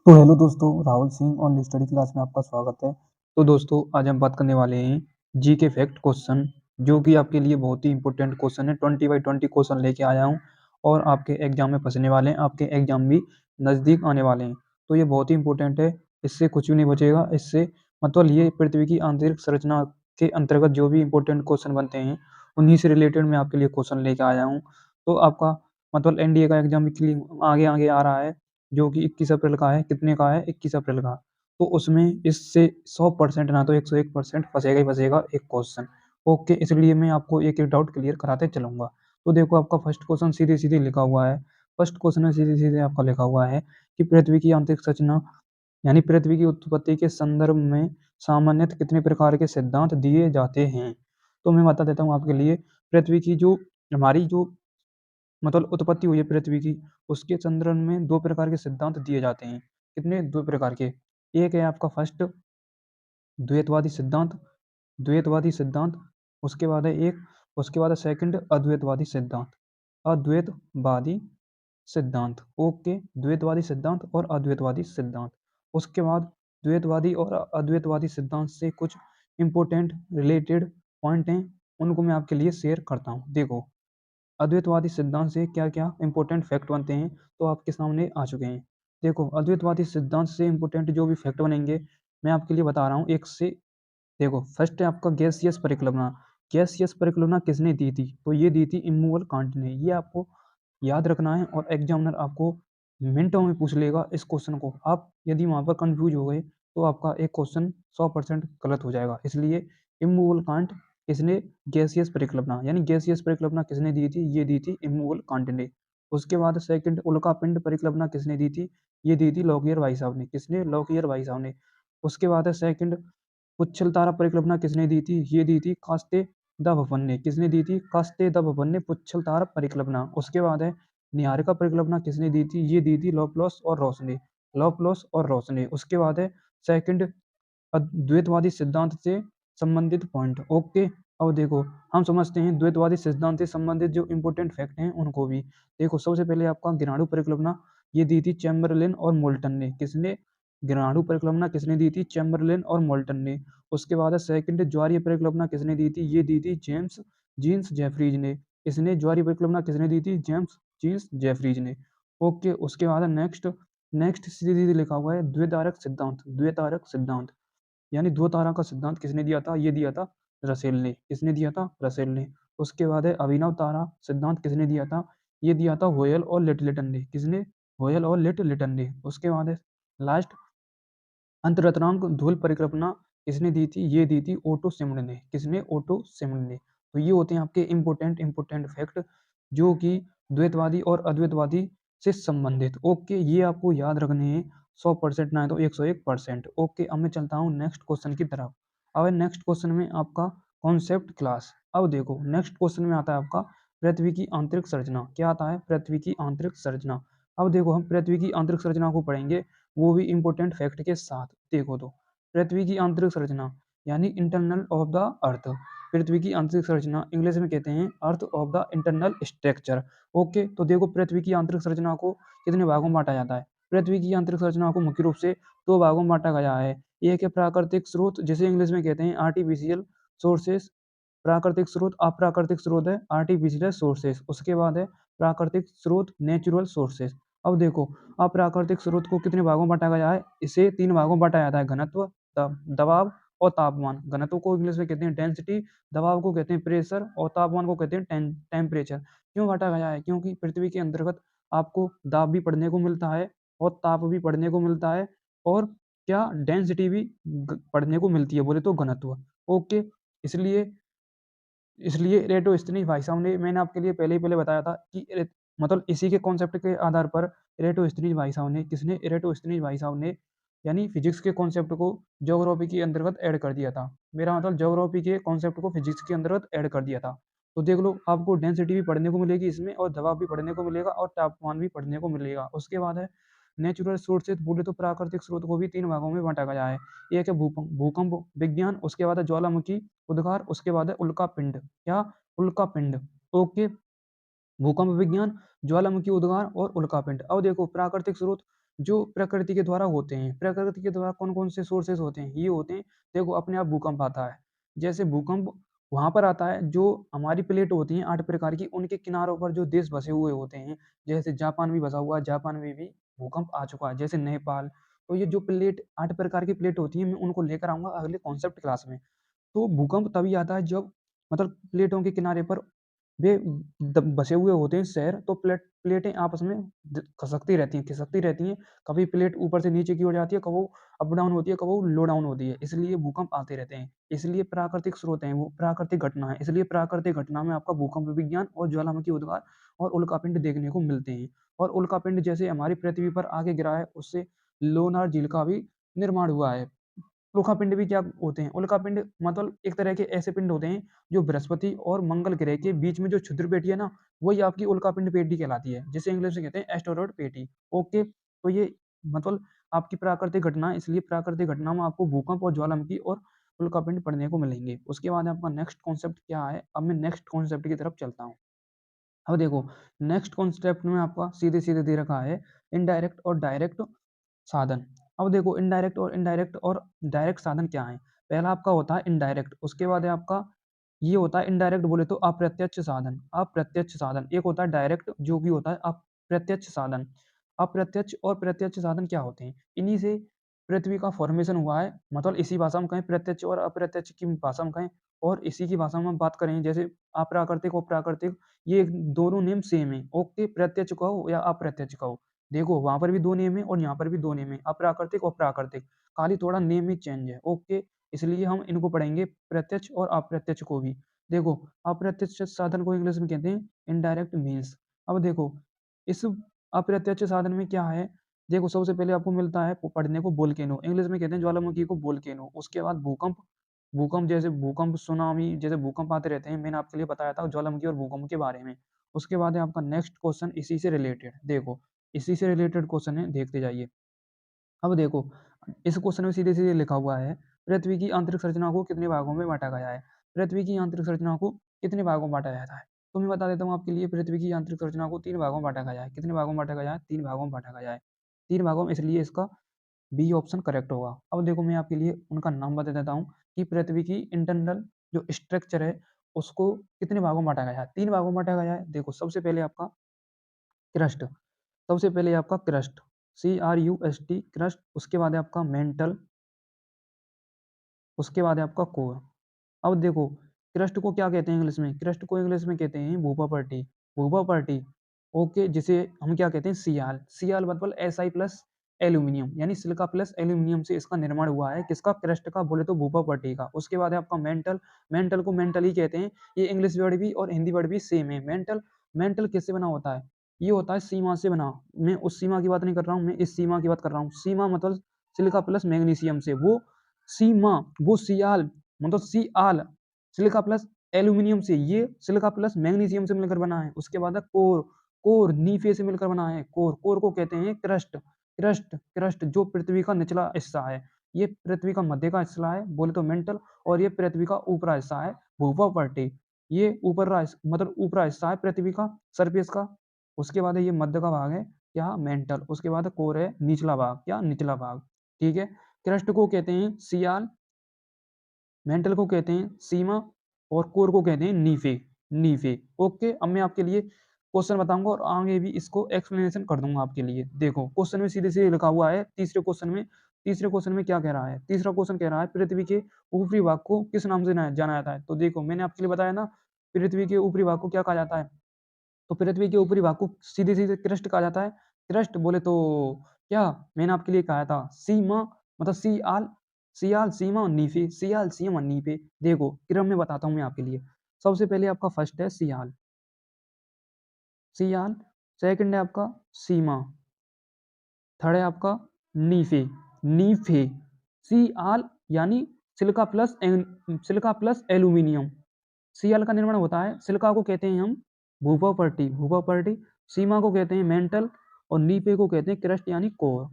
तो हेलो दोस्तों, Rahul Singh on study class में आपका स्वागत है। तो दोस्तों, आज हम बात करने वाले हैं जीके फैक्ट क्वेश्चन, जो कि आपके लिए बहुत ही इंपॉर्टेंट क्वेश्चन है। 20/20 क्वेश्चन लेके आया हूँ और आपके एग्जाम में फंसने वाले हैं। आपके एग्जाम भी नज़दीक आने वाले हैं, तो ये बहुत ही इंपॉर्टेंट है। इससे कुछ भी नहीं बचेगा। इससे मतलब ये पृथ्वी की आंतरिक संरचना के अंतर्गत जो भी इंपॉर्टेंट क्वेश्चन बनते हैं, उन्हीं से रिलेटेड मैं आपके लिए क्वेश्चन लेके आया हूँ। तो आपका मतलब एनडीए का एग्जाम भी आगे आगे आ रहा है, जो कि 21 अप्रैल का है। कितने का है? 21 अप्रैल का। तो उसमें इससे 100% ना तो 101% फंसेगा ही फंसेगा एक क्वेश्चन। ओके, इसलिए मैं आपको एक-एक डाउट क्लियर कराते चलूँगा। तो देखो, आपका फर्स्ट क्वेश्चन सीधे-सीधे लिखा हुआ है। फर्स्ट क्वेश्चन में सीधे-सीधे आपका लिखा हुआ है कि पृथ्वी की आंतरिक संरचना यानी पृथ्वी की उत्पत्ति के संदर्भ में सामान्यतः कितने प्रकार के सिद्धांत दिए जाते हैं? तो मैं बता देता हूँ आपके लिए। पृथ्वी की जो हमारी जो मतलब उत्पत्ति हुई है पृथ्वी की, उसके संदर्भ में 2 प्रकार के सिद्धांत दिए जाते हैं। कितने? 2 प्रकार के। एक है आपका फर्स्ट द्वैतवादी सिद्धांत, द्वैतवादी सिद्धांत, उसके बाद है एक उसके बाद है सेकंड अद्वैतवादी सिद्धांत। अद्वैतवादी सिद्धांत, ओके, द्वैतवादी सिद्धांत और अद्वैतवादी सिद्धांत। उसके बाद द्वैतवादी और अद्वैतवादी सिद्धांत से कुछ इम्पोर्टेंट रिलेटेड पॉइंट हैं, उनको मैं आपके लिए शेयर करता हूँ। देखो, अद्वैतवादी सिद्धांत से क्या-क्या इंपॉर्टेंट फैक्ट बनते हैं, तो आपके सामने आ चुके हैं। देखो, अद्वैतवादी सिद्धांत से इंपॉर्टेंट जो भी फैक्ट बनेंगे, मैं आपके लिए बता रहा हूँ एक से। देखो, फर्स्ट है आपका गैसियस परिकल्पना। गैसियस परिकल्पना किसने दी थी? तो ये दी थी इम्मनुएल कांट ने। ये आपको याद रखना है और एग्जामिनर आपको मिनटों में पूछ लेगा इस क्वेश्चन को। आप यदि वहाँ पर कंफ्यूज हो गए, तो आपका एक क्वेश्चन 100% गलत हो जाएगा। इसलिए इम्मनुएल कांट किसने गैसियस परिकल्पना यानी गैसियस परिकल्पना किसने दी थी? ये दी थी इम्मनुएल कांट ने। उसके बाद सेकंड उल्कापिंड परिकल्पना किसने दी थी? ये दी थी लॉकियर भाई साहब ने। किसने? लॉकियर भाई साहब ने। उसके बाद है सेकंड पुच्छल तारा परिकल्पना किसने दी थी? ये दी थी कास्ते द बफन ने। किसने दी थी? कास्ते द बफन ने पुच्छल तारा परिकल्पना। उसके बाद है निहारिका परिकल्पना किसने दी थी? ये दी थी लॉपलॉस और रॉस ने। लॉपलॉस और रॉस ने। उसके बाद है सेकंड द्वैतवादी सिद्धांत से संबंधित पॉइंट। ओके, अब देखो, हम समझते हैं द्वैतवादी सिद्धांत से संबंधित जो इंपॉर्टेंट फैक्ट हैं उनको भी। देखो, सबसे पहले आपका ग्राणु परिकल्पना ये दी थी चैम्बरलेन और मोल्टन ने। किसने? ग्राणु परिकल्पना किसने दी थी? चैम्बरलेन और मोल्टन ने। उसके बाद है सेकंड ज्वारीय परिकल्पना किसने दी थी? ये दी थी जेम्स जीन्स जेफरीज ने। इसने ज्वारीय परिकल्पना किसने दी थी? जेम्स जीन्स जेफरीज ने। ओके, उसके बाद है नेक्स्ट नेक्स्ट सीधे सीधे लिखा हुआ है द्वितारक सिद्धांत। द्वितारक सिद्धांत यानी दो तारा का सिद्धांत किसने दिया था? ये दिया था रसेल ने। किसने दिया था? रसेल ने। उसके बाद है अभिनव तारा सिद्धांत किसने दिया था? ये दिया था होयल और लिटलटन ने। किसने? होयल और लिटलटन ने। उसके बाद है लास्ट अंतरंतरांक धूल परिकल्पना किसने दी थी? ये दी थी ओटो सिमन ने। किसने? ओटो सिमन ने। तो ये होते हैं आपके इंपॉर्टेंट फैक्ट, जो कि द्वैतवादी और अद्वैतवादी से संबंधित। ओके, ये आपको याद रखने हैं 100% ना तो 101%। ओके, अब मैं चलता हूँ नेक्स्ट क्वेश्चन की तरफ। अब नेक्स्ट क्वेश्चन में आपका कॉन्सेप्ट क्लास। अब देखो, नेक्स्ट क्वेश्चन में आता है आपका पृथ्वी की आंतरिक संरचना। क्या आता है? पृथ्वी की आंतरिक संरचना। अब देखो, हम पृथ्वी की आंतरिक संरचना को पढ़ेंगे, वो भी इंपॉर्टेंट फैक्ट के साथ। देखो, तो पृथ्वी की आंतरिक संरचना यानी इंटरनल ऑफ द अर्थ। पृथ्वी की आंतरिक संरचना इंग्लिश में कहते हैं earth of the internal structure. Okay, तो देखो, पृथ्वी की आंतरिक संरचना को कितने भागों में बांटा जाता है? पृथ्वी की आंतरिक संरचना को मुख्य रूप से दो भागों में बांटा गया है। एक है प्राकृतिक स्रोत, जिसे इंग्लिश में कहते हैं आर्टिफिशियल सोर्सेस। प्राकृतिक स्रोत, अप्राकृतिक स्रोत है आर्टिफिशियल सोर्सेस। उसके बाद है प्राकृतिक स्रोत नेचुरल सोर्सेस। अब देखो, अप्राकृतिक स्रोत को कितने भागों में बांटा गया है? इसे 3 भागों में बांटा जाता है, घनत्व, दबाव और तापमान। घनत्व को इंग्लिश में कहते हैं डेंसिटी, दबाव को कहते हैं प्रेशर और तापमान को कहते हैं टेम्परेचर। क्यों बांटा गया है? क्योंकि पृथ्वी के अंतर्गत आपको दाब भी पढ़ने को मिलता है और ताप भी पढ़ने को मिलता है, और क्या डेंसिटी भी पढ़ने को मिलती है, बोले तो घनत्व। ओके, इसलिए इसलिए इरेटोस्थनीज भाई साहब ने, मैंने आपके लिए पहले बताया था कि मतलब इसी के कॉन्सेप्ट के आधार पर इरेटोस्थनीज भाई साहब ने, किसने? इरेटोस्थनीज भाई साहब ने यानी फिजिक्स के कॉन्सेप्ट को ज्योग्राफी के अंतर्गत ऐड कर दिया था। मेरा मतलब ज्योग्राफी के कॉन्सेप्ट को फिजिक्स के अंतर्गत ऐड कर दिया था। तो देख लो, आपको डेंसिटी भी पढ़ने को मिलेगी इसमें, और दबाव भी पढ़ने को मिलेगा, और तापमान भी पढ़ने को मिलेगा। उसके बाद है नेचुरल सोर्सेज। बोले तो प्राकृतिक स्रोत को भी 3 भागों में बांटा गया है। एक है भूकंप भूकंप विज्ञान, उसके बाद है ज्वालामुखी उद्गार, उसके बाद है उल्का पिंड। क्या? उल्का पिंड। ओके, भूकंप विज्ञान, ज्वालामुखी उद्गार और उल्का पिंड। अब देखो, प्राकृतिक स्रोत जो प्रकृति के द्वारा होते हैं। प्रकृति के द्वारा कौन-कौन से सोर्सेज़ होते हैं? ये होते हैं, देखो अपने आप भूकंप आता है। जैसे भूकंप वहाँ पर आता है जो हमारी प्लेट होती हैं 8 प्रकार की, उनके किनारों पर जो देश बसे हुए होते हैं, जैसे जापान भी बसा हुआ है, जापान में भी भूकंप आ चुका है, जैसे नेपाल। तो ये जो प्लेट 8 प्रकार की प्लेट होती हैं, मैं उनको लेकर आऊँगा अगले कॉन्सेप्ट क्लास में। तो भूकंप तभी आता है जब मतलब प्लेटों के किनारे पर वे बसे हुए होते हैं शहर, तो प्लेटें आपस में खिसकती रहती हैं। कभी प्लेट ऊपर से नीचे की ओर जाती है, कभी वो अप डाउन होती है, कभी वो लो डाउन होती है। इसलिए भूकंप आते रहते हैं। इसलिए प्राकृतिक स्रोत हैं वो, प्राकृतिक घटना है। इसलिए प्राकृतिक घटना में आपका भूकंप विज्ञान और ज्वालामुखी उद्गार और उल्कापिंड देखने को मिलते हैं। और उल्कापिंड जैसे हमारी पृथ्वी पर आके गिरा है, उससे लोनार झील का भी निर्माण हुआ है। उल्कापिंड भी क्या होते हैं? उल्कापिंड मतलब एक तरह के ऐसे पिंड होते हैं जो बृहस्पति और मंगल ग्रह के बीच में जो क्षुद्र पेटी है ना, वही आपकी उल्कापिंड पेटी कहलाती है, जिसे इंग्लिश में कहते हैं एस्टेरॉयड पेटी। ओके, तो ये मतलब आपकी प्राकृतिक घटना है, इसलिए प्राकृतिक घटना में आपको भूकंप और ज्वालामुखी और उल्कापिंड पढ़ने को मिलेंगे। उसके बाद आपका नेक्स्ट कॉन्सेप्ट क्या है? अब मैं नेक्स्ट कॉन्सेप्ट की तरफ चलता हूँ। अब देखो, नेक्स्ट कॉन्सेप्ट में आपका सीधे-सीधे दे रखा है इनडायरेक्ट और डायरेक्ट साधन। अब देखो इनडायरेक्ट और डायरेक्ट साधन क्या हैं? पहला आपका होता है इनडायरेक्ट, उसके बाद है आपका ये होता है इनडायरेक्ट बोले तो अप्रत्यक्ष साधन। अप्रत्यक्ष साधन, एक होता है डायरेक्ट जो कि होता है अप्रत्यक्ष साधन। अप्रत्यक्ष और प्रत्यक्ष साधन क्या होते हैं? इन्हीं से पृथ्वी का फॉर्मेशन हुआ है, मतलब इसी भाषा में कहें प्रत्यक्ष और अप्रत्यक्ष की भाषा में कहें, और इसी की भाषा में हम बात करें जैसे अप्राकृतिक और प्राकृतिक, ये दोनों नेम सेम है। ओके, प्रत्यक्ष कहो या अप्रत्यक्ष कहो, देखो वहाँ पर भी 2 नेम है और यहाँ पर भी 2 नेम है, अप्राकृतिक और प्राकृतिक, खाली थोड़ा नेम ही चेंज है। ओके, इसलिए हम इनको पढ़ेंगे प्रत्यक्ष और अप्रत्यक्ष को भी। देखो, अप्रत्यक्ष साधन को इंग्लिश में कहते हैं इनडायरेक्ट मीन्स। अब देखो, इस अप्रत्यक्ष साधन में क्या है? देखो, सबसे पहले आपको मिलता है पढ़ने को वोल्केनो, इंग्लिश में कहते हैं ज्वालामुखी को वोल्केनो। उसके बाद भूकंप, जैसे भूकंप, सुनामी जैसे भूकंप आते रहते हैं, मैंने आपके लिए बताया था ज्वालामुखी और भूकंप के बारे में। उसके बाद है आपका नेक्स्ट क्वेश्चन इसी से रिलेटेड, देखो इसी से रिलेटेड क्वेश्चन है, देखते जाइए। अब देखो, इस क्वेश्चन में सीधे-सीधे लिखा हुआ है, पृथ्वी की आंतरिक संरचना को कितने भागों में बाँटा गया है? पृथ्वी की आंतरिक संरचना को कितने भागों में बाँटा जाता है? तो मैं बता देता हूँ आपके लिए, पृथ्वी की आंतरिक संरचना को 3 भागों में बाँटा गया है। कितने भागों में बाँटा गया है? 3 भागों में बाँटा गया है। 3 भागों में, इसलिए इसका बी ऑप्शन करेक्ट होगा। अब देखो, मैं आपके लिए उनका नाम बता देता हूँ कि पृथ्वी की इंटरनल जो स्ट्रक्चर है, उसको कितने भागों में बाँटा गया है? 3 भागों में बाँटा गया है। देखो, सबसे पहले आपका क्रस्ट, सबसे पहले आपका क्रस्ट, CRUST क्रस्ट, उसके बाद है आपका मेंटल, उसके बाद है आपका कोर। अब देखो, क्रस्ट को क्या कहते हैं इंग्लिश में? क्रस्ट को इंग्लिश में कहते हैं भूपा-पर्टी, भूपा-पर्टी। ओके, जिसे हम क्या कहते हैं? सियाल। सियाल मतलब Si प्लस एल्यूमीनियम, यानी सिलिका प्लस एल्यूमीनियम से इसका निर्माण हुआ है। किसका? क्रस्ट का, बोले तो भूपा-पर्टी का। उसके बाद है आपका मेंटल, मेंटल को मेंटल ही कहते हैं। ये इंग्लिश वर्ड भी और हिंदी वर्ड भी सेम है। मेंटल, मेंटल किससे बना होता है? ये होता है सीमा से बना। मैं उस सीमा की बात नहीं कर रहा हूँ, मैं इस सीमा की बात कर रहा हूँ। सीमा मतलब सिलिका प्लस मैग्नीशियम से, वो सीमा, वो सियाल मतलब सिआल, सिलिका प्लस एल्यूमीनियम से, ये सिलिका प्लस मैग्नीशियम से मिलकर बना है। उसके बाद है कोर, कोर नीफे से मिलकर बना है। कोर, कोर को कहते हैं क्रस्ट, क्रस्ट जो पृथ्वी का निचला हिस्सा है। ये पृथ्वी का मध्य का हिस्सा है, बोले तो मेंटल, और ये पृथ्वी का ऊपरा हिस्सा है, भूपा-पर्टी। ये मतलब ऊपरा हिस्सा है पृथ्वी का, सरफेस का। उसके बाद है ये मध्य का भाग है, क्या? मेंटल। उसके बाद कोर है निचला भाग, क्या? निचला भाग। ठीक है? क्रस्ट को कहते हैं सियाल, मेंटल को कहते हैं सीमा, और कोर को कहते हैं नीफे, नीफे। ओके, अब मैं आपके लिए क्वेश्चन बताऊंगा और आगे भी इसको एक्सप्लेनेशन कर दूंगा आपके लिए। देखो, क्वेश्चन में सीधे सीधे लिखा हुआ है, तीसरे क्वेश्चन में क्या कह रहा है? तीसरा क्वेश्चन कह रहा है पृथ्वी के ऊपरी भाग को किस नाम से जाना जाता है? तो देखो, मैंने आपके लिए बताया ना, पृथ्वी के ऊपरी भाग को क्या कहा जाता है? तो पृथ्वी के ऊपरी भाग को सीधे सीधे क्रस्ट कहा जाता है। क्रस्ट बोले तो क्या? मैंने आपके लिए कहा था सीमा, मतलब सियाल, सियाल, सीमा और नीफे, सियाल, सीमा और नीफे। देखो, क्रम में बताता हूँ मैं आपके लिए। सबसे पहले आपका फर्स्ट है सियाल, सियाल। सेकंड है आपका सीमा। थर्ड है आपका नीफे, नीफे। सियाल यानी सिलिका प्लस एल्यूमीनियम। सीएल का निर्माण होता है, सिलिका को कहते हैं हम भूपा-पर्टी, भूपा-पर्टी। सीमा को कहते हैं मेंटल, और नीपे को कहते हैं क्रस्ट यानी कोर।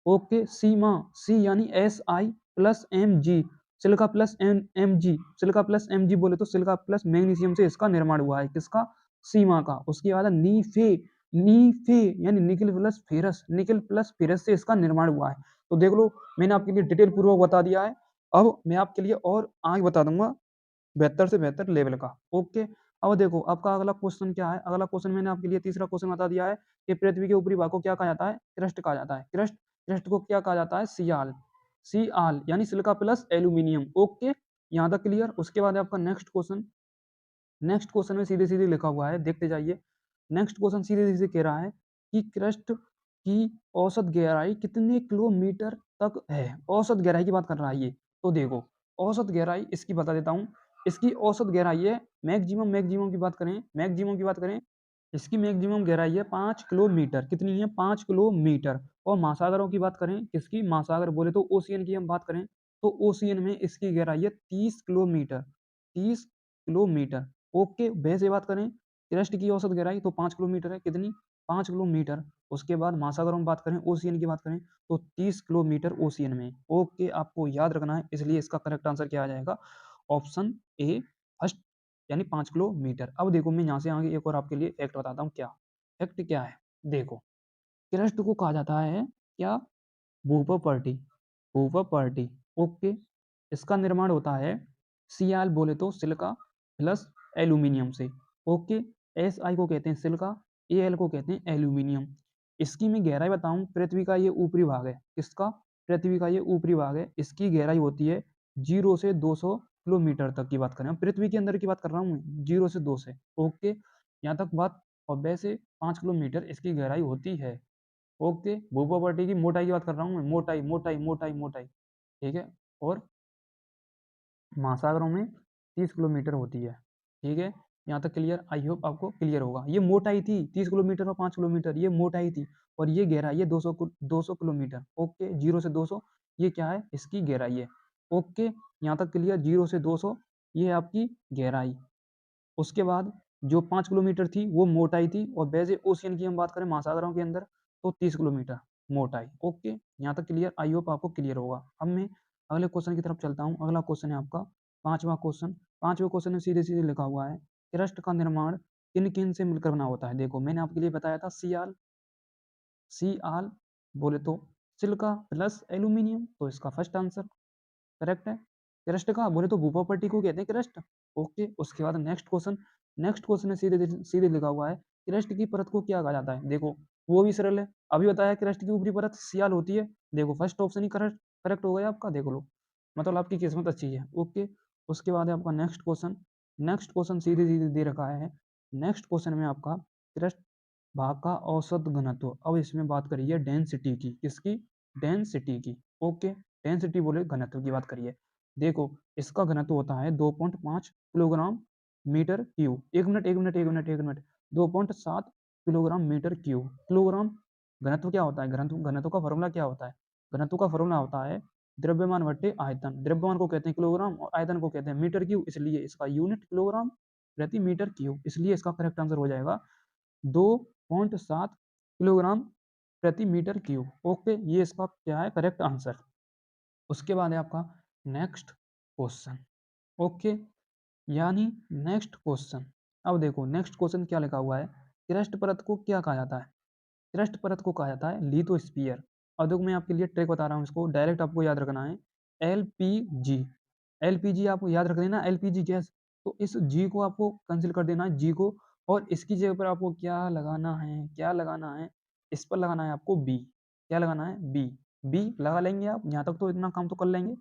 ओके, सीमा, सी यानी Si plus Mg, silica plus Mg, silica plus Mg बोले तो सिलिका प्लस मैग्नीशियम से इसका निर्माण हुआ है। किसका? सीमा का। उसके बाद नीफे, नीफे यानी nickel plus ferrous, nickel plus ferrous से इसका निर्माण हुआ है। तो देख लो, मैंने आपके लिए डिटेल पूर्वक बता दिया है। अब मैं आपके लिए और आगे बता दूंगा बेहतर से बेहतर लेवल का। ओके, अब देखो आपका अगला क्वेश्चन क्या है। अगला क्वेश्चन मैंने आपके लिए तीसरा क्वेश्चन बता दिया है कि पृथ्वी के ऊपरी भाग को क्या कहा जाता है? क्रस्ट कहा जाता है। क्रस्ट, क्रस्ट को क्या कहा जाता है? सियाल, सियाल यानी सिलिका प्लस एल्यूमिनियम। ओके, यहाँ तक क्लियर। उसके बाद आपका नेक्स्ट क्वेश्चन, नेक्स्ट क्वेश्चन में सीधे सीधे लिखा हुआ है, देखते जाइए। नेक्स्ट क्वेश्चन सीधे सीधे कह रहा है कि क्रस्ट की औसत गहराई कितने किलोमीटर तक है? औसत गहराई की बात कर रहा है ये। तो देखो, औसत गहराई इसकी बता देता हूँ। इसकी औसत गहराई है, मैक्सिमम मैक्सिमम की बात करें, मैक्सिमम की बात करें, इसकी मैक्सिमम गहराई है 5 किलोमीटर। कितनी है? 5 किलोमीटर। और महासागरों की बात करें, किसकी? महासागर बोले तो ओशियन की हम बात करें, तो ओशियन में इसकी गहराई है 30 किलोमीटर, 30 किलोमीटर। ओके, वैसे बात करें क्रस्ट की औसत गहराई तो 5 किलोमीटर है। कितनी? 5 किलोमीटर। उसके बाद महासागरों में बात करें, ओशियन की बात करें, तो 30 किलोमीटर ओशियन में। ओके, आपको याद रखना है, इसलिए इसका करेक्ट आंसर क्या आ जाएगा? ऑप्शन ए फर्स्ट, यानी 5 किलोमीटर। अब देखो, मैं यहाँ से आगे एक और आपके लिए फैक्ट बताता हूँ। क्या फैक्ट क्या है? देखो, क्रस्ट को कहा जाता है क्या? भूपपर्टी, भूपपर्टी। ओके, इसका निर्माण होता है सीआल बोले तो सिलिका प्लस एल्यूमिनियम से। ओके, एस आई को कहते हैं सिलिका, ए एल को कहते हैं एल्यूमिनियम। इसकी मैं गहराई बताऊं, पृथ्वी का ये ऊपरी भाग है। किसका? पृथ्वी का ये ऊपरी भाग है। इसकी गहराई होती है 0 से 200 किलोमीटर तक की बात करें। पृथ्वी के अंदर की बात कर रहा हूँ मैं, 0 से 2 से। ओके, यहाँ तक बात। और वैसे 5 किलोमीटर इसकी गहराई होती है। ओके, भूप्रॉपर्टी की मोटाई की बात कर रहा हूँ मैं, मोटाई मोटाई मोटाई मोटाई। ठीक है, और महासागरों में 30 किलोमीटर होती है। ठीक है, यहाँ तक क्लियर? आई होप आपको क्लियर होगा। ये मोटाई थी 30 किलोमीटर और 5 किलोमीटर, ये मोटाई थी। और ये गहराई है 200 किलोमीटर। ओके, 0 से 200, ये क्या है? इसकी गहराई है। ओके, यहाँ तक क्लियर? 0 से 200 ये है आपकी गहराई। उसके बाद जो 5 किलोमीटर थी वो मोटाई थी। और वैसे ओशियन की हम बात करें महासागरों के अंदर, तो 30 किलोमीटर मोटाई। ओके, यहाँ तक क्लियर? आई होप आपको क्लियर होगा। अब मैं अगले क्वेश्चन की तरफ चलता हूँ। अगला क्वेश्चन है आपका पांचवा क्वेश्चन। पांचवें क्वेश्चन में सीधे सीधे लिखा हुआ है, क्रस्ट का निर्माण किन किन से मिलकर बना होता है? देखो, मैंने आपके लिए बताया था सियाल, सीआल बोले तो सिलिका प्लस एल्यूमिनियम, तो इसका फर्स्ट आंसर करेक्ट है। क्रस्ट का बोले तो भूप्रॉपर्टी को कहते हैं क्रस्ट। ओके, उसके बाद नेक्स्ट क्वेश्चन, नेक्स्ट क्वेश्चन में सीधे सीधे लिखा हुआ है, क्रस्ट की परत को क्या कहा जाता है? देखो, वो भी सरल है, अभी बताया क्रस्ट की ऊपरी परत सियाल होती है। देखो, फर्स्ट ऑप्शन ही करेक्ट करेक्ट हो गया आपका, देख लो, मतलब आपकी किस्मत अच्छी है। ओके, उसके बाद है आपका नेक्स्ट क्वेश्चन। नेक्स्ट क्वेश्चन सीधे सीधे दे रखा है। नेक्स्ट क्वेश्चन में आपका क्रस्ट भाग का औसत घनत्व। अब इसमें बात करिए डेंसिटी की, किसकी? डेंसिटी की। ओके, डेंसिटी बोले घनत्व की बात करिए। देखो, इसका घनत्व होता है 2.5 किलोग्राम मीटर क्यूब। एक मिनट एक मिनट एक मिनट एक minute, 2.7 kilogram metre cube. Kilogram घनत्व क्या होता है? घनत्व, घनत्व का फॉर्मूला क्या होता है? घनत्व का फॉर्मूला होता है द्रव्यमान बट्टे आयतन। द्रव्यमान को कहते हैं किलोग्राम और आयतन को कहते हैं मीटर क्यूब, इसलिए इसका यूनिट किलोग्राम प्रति मीटर क्यूब। इसलिए इसका करेक्ट आंसर हो जाएगा 2.7 किलोग्राम प्रति मीटर क्यूब। ओके, ये इसका क्या है? Correct answer. उसके बाद है आपका नेक्स्ट क्वेश्चन। ओके, यानी नेक्स्ट क्वेश्चन। अब देखो, नेक्स्ट क्वेश्चन क्या लिखा हुआ है, क्रस्ट परत को क्या कहा जाता है? क्रस्ट परत को कहा जाता है लिथोस्फीयर। अब देखो, मैं आपके लिए ट्रिक बता रहा हूँ, इसको डायरेक्ट आपको याद रखना है। एलपीजी, एलपीजी आपको याद रख देना, एलपीजी गैस। तो इस जी को आपको कैंसिल कर देना है, जी को, और इसकी जगह पर आपको क्या लगाना है? क्या लगाना है? इस पर लगाना है आपको बी। क्या लगाना है? बी। बी लगा लेंगे आप, यहाँ तक तो इतना काम तो कर लेंगे।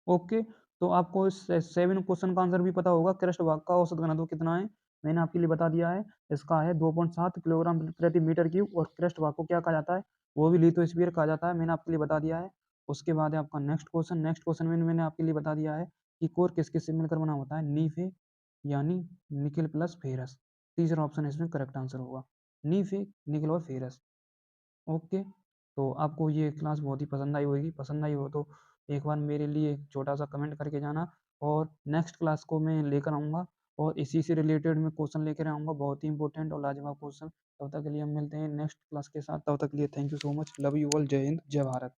ओके, तो आपको इस 7 क्वेश्चन का आंसर भी पता होगा। क्रस्ट भाग का औसत घनत्व कितना है? मैंने आपके लिए बता दिया है, इसका है 2.7 किलोग्राम प्रति मीटर क्यूब। और क्रस्ट भाग को क्या कहा जाता है? वो भी लिथोस्फीयर कहा जाता है, मैंने आपके लिए बता दिया है। उसके बाद है आपका नेक्स्ट क्वेश्चन। नेक्स्ट क्वेश्चन में मैंने आपके लिए बता दिया है कि कोर किस किस से मिलकर बना होता है? नीफे यानी निकिल प्लस फेरस। तीसरा ऑप्शन इसमें करेक्ट आंसर होगा, नीफे, निकिल और फेरस। ओके, तो आपको ये क्लास बहुत ही पसंद आई होगी। पसंद आई हो तो एक बार मेरे लिए एक छोटा सा कमेंट करके जाना। और नेक्स्ट क्लास को मैं लेकर आऊँगा और इसी से रिलेटेड मैं क्वेश्चन लेकर आऊँगा, बहुत ही इंपॉर्टेंट और लाजवाब क्वेश्चन। तब तक के लिए हम मिलते हैं नेक्स्ट क्लास के साथ। तब तक के लिए thank you so much, love you all, जय हिंद, जय भारत।